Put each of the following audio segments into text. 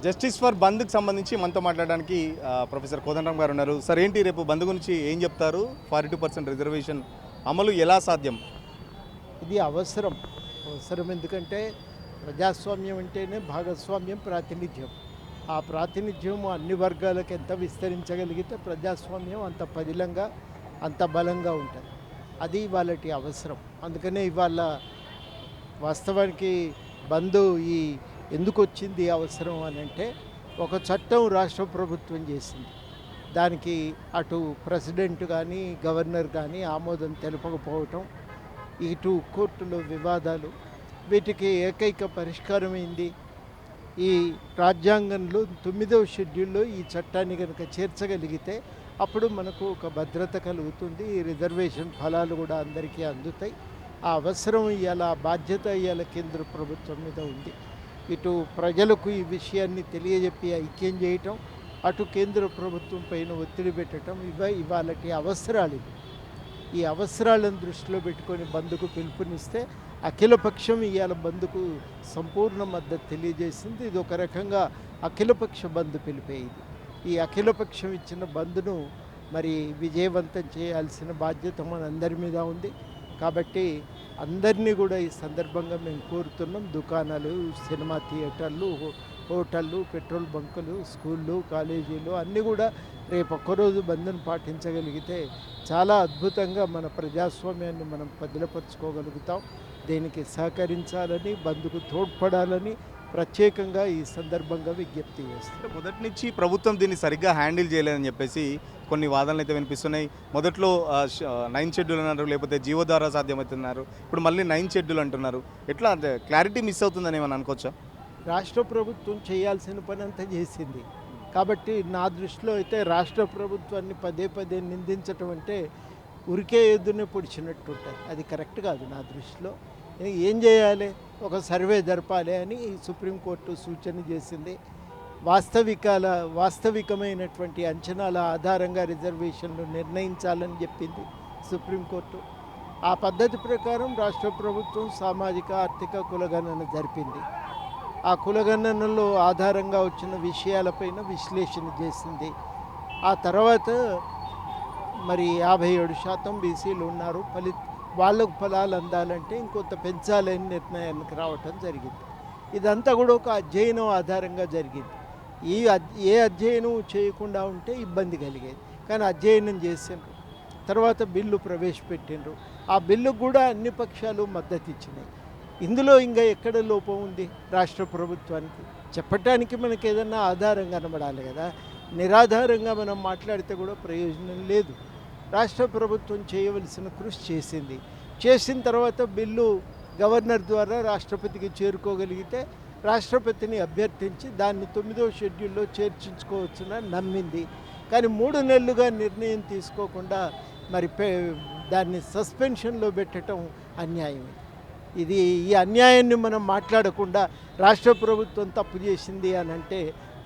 Justice for బంద్కి సంబంధించి మనతో మాట్లాడడానికి ప్రొఫెసర్ కోదండరామ్ గారు ఉన్నారు. సార్, ఏంటి రేపు బంద్ గురించి ఏం చెప్తారు? 42% రిజర్వేషన్ అమలు ఎలా సాధ్యం? ఇది అవసరం. ఎందుకంటే ప్రజాస్వామ్యం అంటేనే భాగస్వామ్యం, ప్రాతినిధ్యం. ఆ ప్రాతినిధ్యం అన్ని వర్గాలకు ఎంత విస్తరించగలిగితే ప్రజాస్వామ్యం అంత పదిలంగా, అంత బలంగా ఉంటుంది. అది ఇవాళటి అవసరం. అందుకనే ఇవాళ వాస్తవానికి బంద్ ఎందుకు వచ్చింది అవసరం అని అంటే, ఒక చట్టం రాష్ట్ర ప్రభుత్వం చేసింది. దానికి అటు ప్రెసిడెంట్ కానీ గవర్నర్ కానీ ఆమోదం తెలపకపోవటం, ఇటు కోర్టులో వివాదాలు, వీటికి ఏకైక పరిష్కారం ఏంది? ఈ రాజ్యాంగంలో 9వ షెడ్యూల్లో ఈ చట్టాన్ని కనుక చేర్చగలిగితే అప్పుడు మనకు ఒక భద్రత కలుగుతుంది. ఈ రిజర్వేషన్ ఫలాలు కూడా అందరికీ అందుతాయి. ఆ అవసరం ఇవాళ, బాధ్యత ఇవాళ కేంద్ర ప్రభుత్వం మీద ఉంది. ఇటు ప్రజలకు ఈ విషయాన్ని తెలియజెప్పి ఐక్యం చేయటం, అటు కేంద్ర ప్రభుత్వం పైన ఒత్తిడి పెట్టడం, ఇవాళటి అవసరాలు ఇవి. ఈ అవసరాలను దృష్టిలో పెట్టుకొని బంద్కు పిలుపునిస్తే అఖిలపక్షం ఇవాళ బంద్కు సంపూర్ణ మద్దతు తెలియజేసింది. ఇది ఒక రకంగా అఖిలపక్ష బంద్ పిలిపే. ఈ అఖిలపక్షం ఇచ్చిన బంద్ను మరి విజయవంతం చేయాల్సిన బాధ్యత మనందరి మీద ఉంది. కాబట్టి అందరినీ కూడా ఈ సందర్భంగా మేము కోరుతున్నాం. దుకాణాలు, సినిమా థియేటర్లు, హోటళ్ళు, పెట్రోల్ బంకులు, స్కూళ్ళు, కాలేజీలు అన్నీ కూడా రేపు ఒక్కరోజు బంద్ను పాటించగలిగితే చాలా అద్భుతంగా మన ప్రజాస్వామ్యాన్ని మనం పదిలపరుచుకోగలుగుతాం. దీనికి సహకరించాలని, బంద్కు తోడ్పడాలని ప్రత్యేకంగా ఈ సందర్భంగా విజ్ఞప్తి చేస్తాం. మొదటి నుంచి ప్రభుత్వం దీన్ని సరిగ్గా హ్యాండిల్ చేయలేదని చెప్పేసి కొన్ని వాదనలు అయితే వినిపిస్తున్నాయి. మొదట్లో 9 షెడ్యూల్ అన్నారు, లేకపోతే జీవో ద్వారా సాధ్యమవుతున్నారు. ఇప్పుడు మళ్ళీ 9 షెడ్యూల్ అంటున్నారు. ఎట్లా అంటే క్లారిటీ మిస్ అవుతుందని ఏమన్నా అనుకోవచ్చా? రాష్ట్ర ప్రభుత్వం చేయాల్సిన పని అంతా చేసింది. కాబట్టి నా దృష్టిలో అయితే రాష్ట్ర ప్రభుత్వాన్ని పదే పదే నిందించటం అంటే ఉరికే ఎద్దునే పొడిచినట్టు ఉంటుంది. అది కరెక్ట్ కాదు నా దృష్టిలో. ఏం చేయాలి? ఒక సర్వే జరపాలి అని సుప్రీంకోర్టు సూచన చేసింది. వాస్తవికమైనటువంటి అంచనాల ఆధారంగా రిజర్వేషన్లు నిర్ణయించాలని చెప్పింది సుప్రీంకోర్టు. ఆ పద్ధతి ప్రకారం రాష్ట్ర ప్రభుత్వం సామాజిక, ఆర్థిక కులగణన జరిపింది. ఆ కులగణనలో ఆధారంగా వచ్చిన విషయాలపైన విశ్లేషణ చేసింది. ఆ తర్వాత మరి 57% బీసీలు ఉన్నారు, వాళ్ళకు ఫలాలు అందాలంటే ఇంకొంత పెంచాలని నిర్ణయానికి రావటం జరిగింది. ఇదంతా కూడా ఒక అధ్యయనం ఆధారంగా జరిగింది. ఏ అధ్యయనం చేయకుండా ఉంటే ఇబ్బంది కలిగేది. కానీ అధ్యయనం చేసిండ్రు, తర్వాత బిల్లు ప్రవేశపెట్టిండ్రు. ఆ బిల్లుకు కూడా అన్ని పక్షాలు మద్దతు ఇచ్చినాయి. ఇందులో ఇంకా ఎక్కడ లోపం ఉంది రాష్ట్ర ప్రభుత్వానికి? చెప్పటానికి మనకి ఏదన్నా ఆధారం కనబడాలి కదా. నిరాధారంగా మనం మాట్లాడితే కూడా ప్రయోజనం లేదు. రాష్ట్ర ప్రభుత్వం చేయవలసిన కృషి చేసింది. చేసిన తర్వాత బిల్లు గవర్నర్ ద్వారా రాష్ట్రపతికి చేరుకోగలిగితే రాష్ట్రపతిని అభ్యర్థించి దాన్ని 9వ షెడ్యూల్లో చేర్చించుకోవచ్చునని నమ్మింది. కానీ 3 నెలలుగా నిర్ణయం తీసుకోకుండా మరి దాన్ని సస్పెన్షన్లో పెట్టడం అన్యాయం. ఈ అన్యాయాన్ని మనం మాట్లాడకుండా రాష్ట్ర ప్రభుత్వం తప్పు చేసింది అని అంటే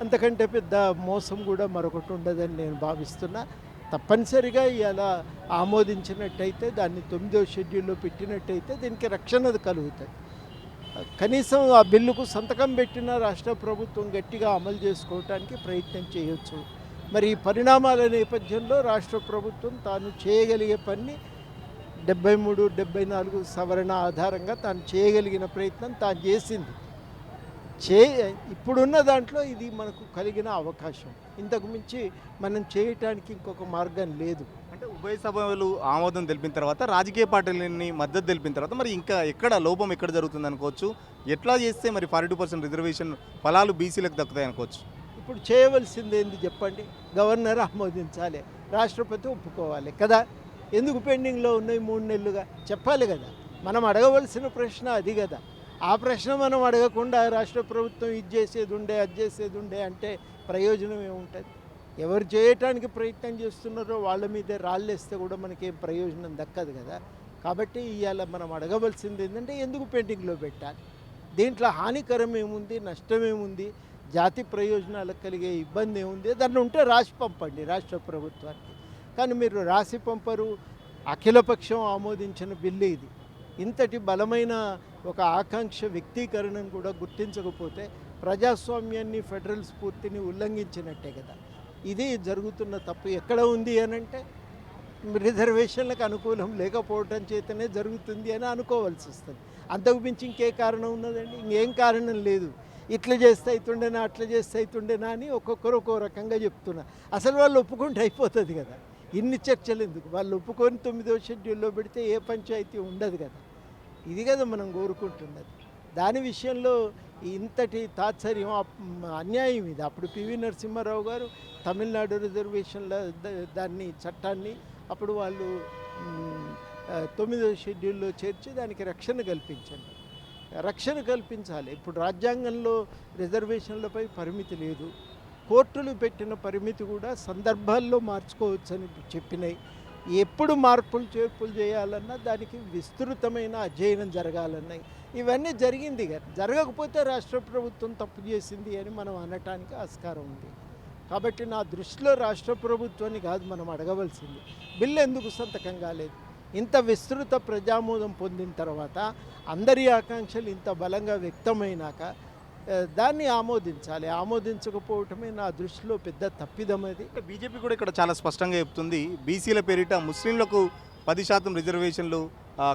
అంతకంటే పెద్ద మోసం కూడా మరొకటి ఉండదని నేను భావిస్తున్నా. తప్పనిసరిగా ఇలా ఆమోదించినట్టయితే, దాన్ని 9వ షెడ్యూల్లో పెట్టినట్టయితే దీనికి రక్షణ కలుగుతుంది. కనీసం ఆ బిల్లుకు సంతకం పెట్టిన రాష్ట్ర ప్రభుత్వం గట్టిగా అమలు చేసుకోవటానికి ప్రయత్నం చేయొచ్చు. మరి ఈ పరిణామాల నేపథ్యంలో రాష్ట్ర ప్రభుత్వం తాను చేయగలిగే పని 73, 74 సవరణ ఆధారంగా తాను చేయగలిగిన ప్రయత్నం తాను చేసింది. ఇప్పుడున్న దాంట్లో ఇది మనకు కలిగిన అవకాశం. ఇంతకు మించి మనం చేయటానికి ఇంకొక మార్గం లేదు. అంటే ఉభయ సభలు ఆమోదం తెలిపిన తర్వాత, రాజకీయ పార్టీలని మద్దతు తెలిపిన తర్వాత మరి ఇంకా లోపం ఎక్కడ జరుగుతుంది అనుకోవచ్చు? ఎట్లా చేస్తే మరి 42% రిజర్వేషన్ ఫలాలు బీసీలకు దక్కుతాయి అనుకోవచ్చు? ఇప్పుడు చేయవలసింది ఏంది చెప్పండి? గవర్నర్ ఆమోదించాలి, రాష్ట్రపతి ఒప్పుకోవాలి కదా. ఎందుకు పెండింగ్లో ఉన్నాయి 3 నెలలుగా? చెప్పాలి కదా. మనం అడగవలసిన ప్రశ్న అది కదా. ఆ ప్రశ్న మనం అడగకుండా రాష్ట్ర ప్రభుత్వం ఇది చేసేది ఉండే, అది చేసేది ఉండే అంటే ప్రయోజనం ఏముంటుంది? ఎవరు చేయటానికి ప్రయత్నం చేస్తున్నారో వాళ్ళ మీదే రాళ్ళేస్తే కూడా మనకేం ప్రయోజనం దక్కదు కదా. కాబట్టి ఇవాళ మనం అడగవలసింది ఏంటంటే ఎందుకు పెండింగ్లో పెట్టాలి? దీంట్లో హానికరం ఏముంది, నష్టం ఏముంది, జాతి ప్రయోజనాలకు కలిగే ఇబ్బంది ఏముంది? దాన్ని ఉంటే రాసి పంపండి రాష్ట్ర ప్రభుత్వానికి. కానీ మీరు రాసి పంపరు. అఖిలపక్షం ఆమోదించిన బిల్లు ఇది. ఇంతటి బలమైన ఒక ఆకాంక్ష వ్యక్తీకరణను కూడా గుర్తించకపోతే ప్రజాస్వామ్యాన్ని ఫెడరల్ స్ఫూర్తిని ఉల్లంఘించినట్టే కదా. ఇది జరుగుతున్న తప్పు ఎక్కడ ఉంది అని అంటే రిజర్వేషన్లకు అనుకూలం లేకపోవటం చేతనే జరుగుతుంది అని అనుకోవాల్సి వస్తుంది. అంతకు మించి ఇంకే కారణం ఉన్నదండి? ఇంకేం కారణం లేదు. ఇట్లా చేస్తే అవుతుండేనా, అట్లా చేస్తే అవుతుండేనా అని ఒక్కొక్కరు ఒక్కో రకంగా చెప్తున్నారు. అసలు వాళ్ళు ఒప్పుకుంటే అయిపోతుంది కదా. ఇన్ని చర్చలు ఎందుకు? వాళ్ళు ఒప్పుకొని 9వ షెడ్యూల్లో పెడితే ఏ పంచాయతీ ఉండదు కదా. ఇది కదా మనం కోరుకుంటున్నది. దాని విషయంలో ఇంతటి తాత్సర్యం అన్యాయం ఇది. అప్పుడు పివి నరసింహారావు గారు తమిళనాడు రిజర్వేషన్ల దాన్ని చట్టాన్ని అప్పుడు వాళ్ళు 9వ షెడ్యూల్లో చేర్చి దానికి రక్షణ కల్పించండి. రక్షణ కల్పించాలి. ఇప్పుడు రాజ్యాంగంలో రిజర్వేషన్లపై పరిమితి లేదు. కోర్టులు పెట్టిన పరిమితి కూడా సందర్భాల్లో మార్చుకోవచ్చని చెప్పినాయి. ఎప్పుడు మార్పులు చేర్పులు చేయాలన్నా దానికి విస్తృతమైన అధ్యయనం జరగాలన్నాయి. ఇవన్నీ జరిగింది కదా. జరగకపోతే రాష్ట్ర ప్రభుత్వం తప్పు చేసింది అని మనం అనటానికి ఆస్కారం ఉంది. కాబట్టి నా దృష్టిలో రాష్ట్ర ప్రభుత్వాన్ని కాదు మనం అడగవలసింది, బిల్లు ఎందుకు సంతకం కాలేదు? ఇంత విస్తృత ప్రజామోదం పొందిన తర్వాత అందరి ఆకాంక్షలు ఇంత బలంగా వ్యక్తమైనాక దాన్ని ఆమోదించాలి. ఆమోదించకపోవటమే నా దృష్టిలో పెద్ద తప్పిదమది. బీజేపీ కూడా ఇక్కడ చాలా స్పష్టంగా చెప్తుంది, బీసీల పేరిట ముస్లింలకు 10% రిజర్వేషన్లు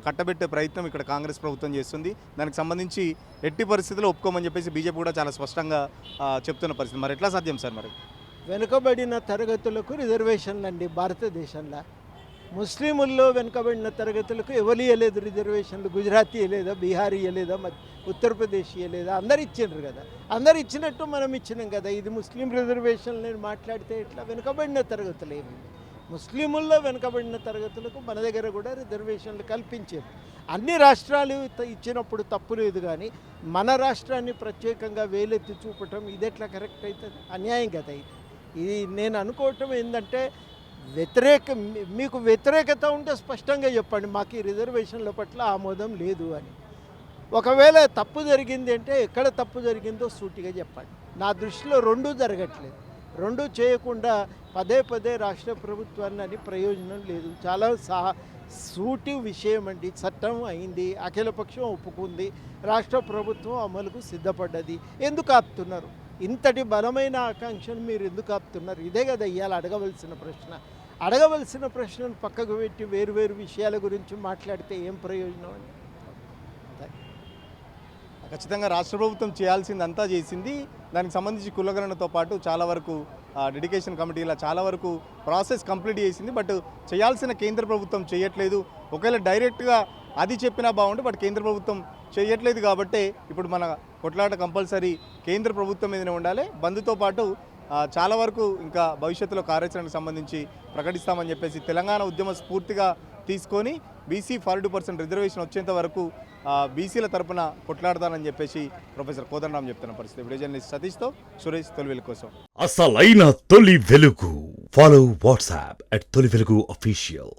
కట్టబెట్టే ప్రయత్నం ఇక్కడ కాంగ్రెస్ ప్రభుత్వం చేస్తుంది. దానికి సంబంధించి ఎట్టి పరిస్థితుల్లో ఒప్పుకోమని చెప్పేసి బీజేపీ కూడా చాలా స్పష్టంగా చెప్తున్న పరిస్థితి. మరి ఎట్లా సాధ్యం సార్? మరి వెనుకబడిన తరగతులకు రిజర్వేషన్లు అండి భారతదేశంలో. ముస్లిముల్లో వెనుకబడిన తరగతులకు ఎవరు ఇవ్వలేదు రిజర్వేషన్లు. గుజరాతీ ఇవ్వలేదా, బీహారీ ఇవ్వలేదా, ఉత్తరప్రదేశ్ ఇవ్వలేదా? అందరు ఇచ్చిండ్రు కదా. అందరు ఇచ్చినట్టు మనం ఇచ్చినాం కదా. ఇది ముస్లిం రిజర్వేషన్లు నేను మాట్లాడితే ఇట్లా వెనుకబడిన తరగతులు ఏమి? ముస్లిముల్లో వెనుకబడిన తరగతులకు మన దగ్గర కూడా రిజర్వేషన్లు కల్పించారు. అన్ని రాష్ట్రాలు ఇచ్చినప్పుడు తప్పు లేదు, కానీ మన రాష్ట్రాన్ని ప్రత్యేకంగా వేలెత్తి చూపటం ఇది ఎట్లా కరెక్ట్ అవుతుంది? అన్యాయం కదా ఇది. నేను అనుకోవటం ఏంటంటే మీకు వ్యతిరేకత ఉంటే స్పష్టంగా చెప్పండి, మాకు ఈ రిజర్వేషన్ల పట్ల ఆమోదం లేదు అని. ఒకవేళ తప్పు జరిగింది అంటే ఎక్కడ తప్పు జరిగిందో సూటిగా చెప్పండి. నా దృష్టిలో రెండూ జరగట్లేదు. రెండూ చేయకుండా పదే రాష్ట్ర ప్రభుత్వాన్ని అని ప్రయోజనం లేదు. చాలా సూటి విషయం అండి. చట్టం అయింది, అఖిలపక్షం ఒప్పుకుంది, రాష్ట్ర ప్రభుత్వం అమలుకు సిద్ధపడ్డది. ఎందుకు ఆపుతున్నారు? ఇంతటి బలమైన ఆకాంక్షను మీరు ఎందుకు ఆపుతున్నారు? ఇదే కదా ఇవాళ అడగవలసిన ప్రశ్న. అడగవలసిన ప్రశ్నను పక్కకు పెట్టి వేరు విషయాల గురించి మాట్లాడితే ఏం ప్రయోజనం అండి? ఖచ్చితంగా రాష్ట్ర ప్రభుత్వం చేయాల్సిందంతా చేసింది. దానికి సంబంధించి కులగణనతో పాటు చాలా వరకు డెడికేషన్ కమిటీలా చాలా వరకు ప్రాసెస్ కంప్లీట్ చేసింది. బట్ చేయాల్సిన కేంద్ర ప్రభుత్వం చేయట్లేదు. ఒకవేళ డైరెక్ట్గా అది చెప్పినా బాగుండు, బట్ కేంద్ర ప్రభుత్వం చేయట్లేదు. కాబట్టి ఇప్పుడు మన కొట్లాట కంపల్సరీ కేంద్ర ప్రభుత్వం మీదనే ఉండాలి. బంద్తో పాటు చాలా వరకు ఇంకా భవిష్యత్తులో కార్యాచరణకు సంబంధించి ప్రకటిస్తామని చెప్పేసి తెలంగాణ ఉద్యమ స్ఫూర్తిగా తీసుకొని బీసీ 42% రిజర్వేషన్ వచ్చేంత వరకు బీసీల తరపున కొట్లాడతానని చెప్పేసి ప్రొఫెసర్ కోదండరాం చెప్తున్న పరిస్థితి. వీడియో జర్నలిస్ట్ సతీష్తో సురేష్, తొలి వెలుగు కోసం. అసలైన తొలి వెలుగు. ఫాలో వాట్సాప్ @తొలి వెలుగు అఫీషియల్.